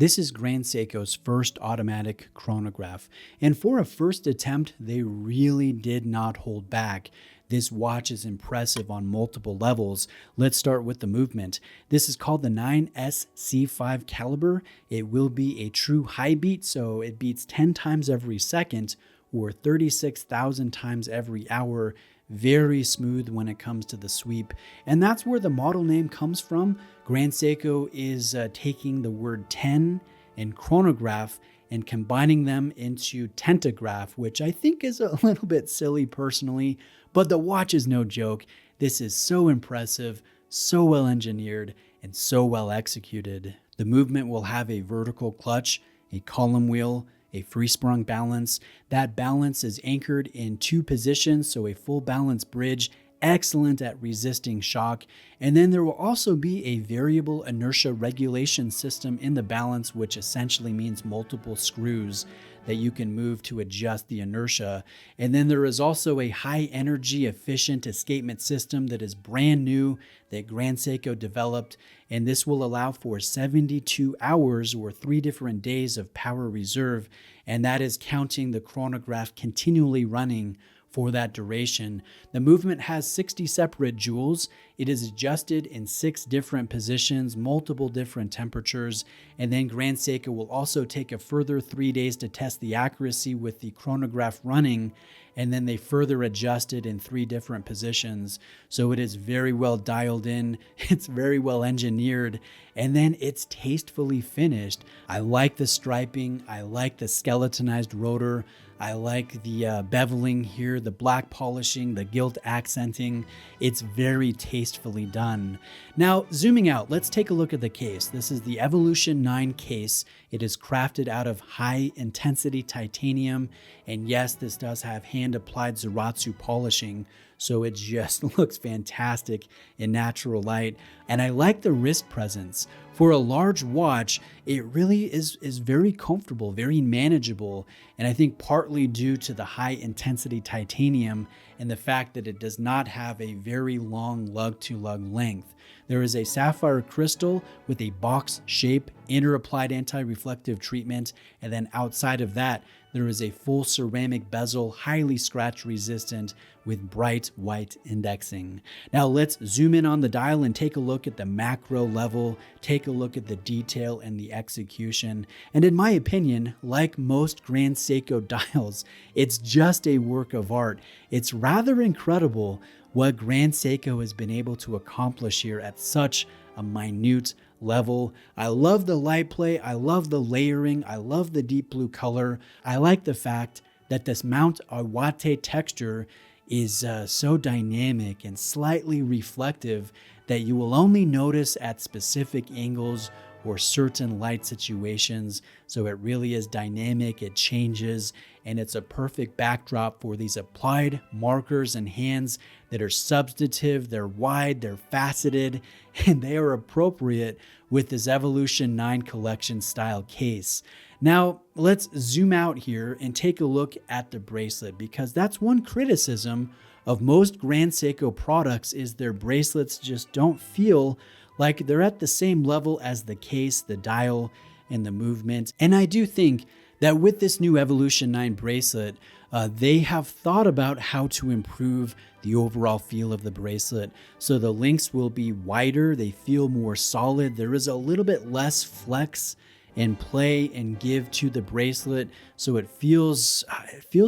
This is Grand Seiko's first automatic chronograph, and for a first attempt, they really did not hold back. This watch is impressive on multiple levels. Let's start with the movement. This is called the 9SC5 caliber. It will be a true high beat, so it beats 10 times every second or 36,000 times every hour. Very smooth when it comes to the sweep. And that's where the model name comes from. Grand Seiko is taking the word 10 and chronograph and combining them into Tentagraph, which I think is a little bit silly personally, but the watch is no joke. This is so impressive, so well engineered, and so well executed. The movement will have a vertical clutch, a column wheel, a free sprung balance. That balance is anchored in 2 positions, so a full balance bridge, excellent at resisting shock. And then there will also be a variable inertia regulation system in the balance, which essentially means multiple screws that you can move to adjust the inertia. And then there is also a high energy efficient escapement system that is brand new that Grand Seiko developed, and this will allow for 72 hours or 3 different days of power reserve, and that is counting the chronograph continually running for that duration. The movement has 60 separate jewels. It is adjusted in 6 different positions, multiple different temperatures, and then Grand Seiko will also take a further 3 days to test the accuracy with the chronograph running, and then they further adjust it in 3 different positions. So it is very well dialed in, it's very well engineered, and then it's tastefully finished. I like the striping, I like the skeletonized rotor, I like the beveling here, the black polishing, the gilt accenting. It's very tastefully done. Now, zooming out, let's take a look at the case. This is the Evolution 9 case. It is crafted out of high intensity titanium. And yes, this does have hand applied Zaratsu polishing, so it just looks fantastic in natural light. And I like the wrist presence. For a large watch, it really is very comfortable, very manageable, and I think partly due to the high intensity titanium and the fact that it does not have a very long lug-to-lug length. There is a sapphire crystal with a box shape, inner applied anti-reflective treatment, and then outside of that, there is a full ceramic bezel, highly scratch resistant with bright white indexing. Now let's zoom in on the dial and take a look at the macro level, take a look at the detail and the execution. And in my opinion, like most Grand Seiko dials, it's just a work of art. It's rather incredible what Grand Seiko has been able to accomplish here at such a minute level. I love the light play, I love the layering, I love the deep blue color. I like the fact that this Mount Awate texture is so dynamic and slightly reflective that you will only notice at specific angles or certain light situations. So it really is dynamic, it changes, and it's a perfect backdrop for these applied markers and hands that are substantive, they're wide, they're faceted, and they are appropriate with this Evolution 9 collection style case. Now, let's zoom out here and take a look at the bracelet, because that's one criticism of most Grand Seiko products is their bracelets just don't feel like they're at the same level as the case, the dial, and the movement. And I do think that with this new Evolution 9 bracelet, they have thought about how to improve the overall feel of the bracelet. So the links will be wider, they feel more solid, there is a little bit less flex and play and give to the bracelet, so it feels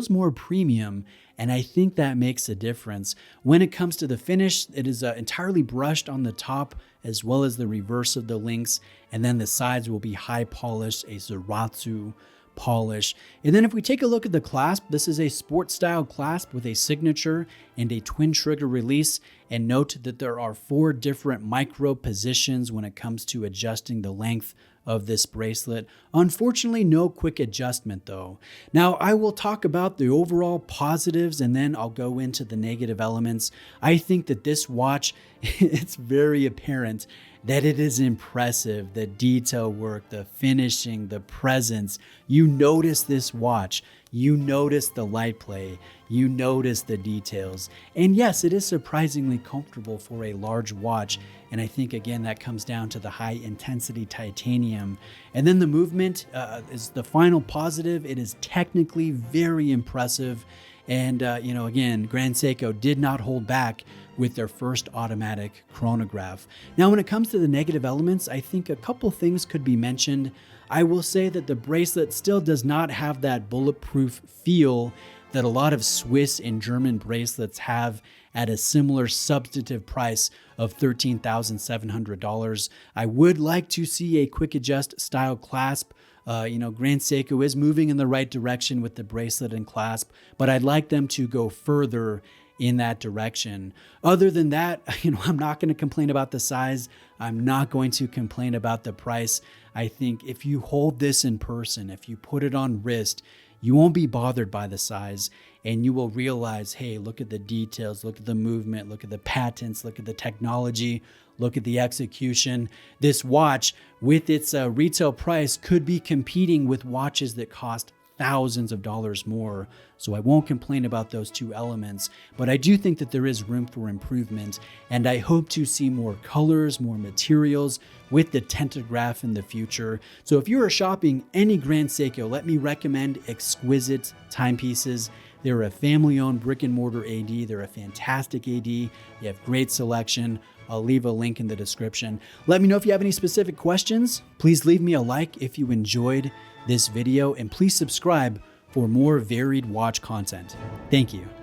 more premium, and I think that makes a difference. When it comes to the finish, it is entirely brushed on the top as well as the reverse of the links, and then the sides will be high polished, a Zaratsu polish. And then if we take a look at the clasp, this is a sport style clasp with a signature and a twin trigger release. And note that there are 4 different micro positions when it comes to adjusting the length of this bracelet. Unfortunately, no quick adjustment though. Now I will talk about the overall positives and then I'll go into the negative elements. I think that this watch, it's very apparent that it is impressive. The detail work, the finishing, the presence. You notice this watch. You notice the light play. You notice the details. And yes, it is surprisingly comfortable for a large watch. And I think, again, that comes down to the high intensity titanium. And then the movement is the final positive. It is technically very impressive. And, again, Grand Seiko did not hold back with their first automatic chronograph. Now, when it comes to the negative elements, I think a couple things could be mentioned. I will say that the bracelet still does not have that bulletproof feel that a lot of Swiss and German bracelets have at a similar substantive price of $13,700. I would like to see a quick adjust style clasp. Grand Seiko is moving in the right direction with the bracelet and clasp, but I'd like them to go further in that direction. Other than that, I'm not going to complain about the size. I'm not going to complain about the price. I think if you hold this in person, if you put it on wrist, you won't be bothered by the size, and you will realize, hey, look at the details, look at the movement, look at the patents, look at the technology, look at the execution. This watch, with its retail price, could be competing with watches that cost thousands of dollars more. So I won't complain about those two elements, but I do think that there is room for improvement, and I hope to see more colors, more materials with the Tentagraph in the future. So if you are shopping any Grand Seiko, let me recommend Exquisite Timepieces. They're a family-owned brick-and-mortar AD. They're a fantastic AD. You have great selection. I'll leave a link in the description. Let me know if you have any specific questions. Please leave me a like if you enjoyed this video, and please subscribe for more varied watch content. Thank you.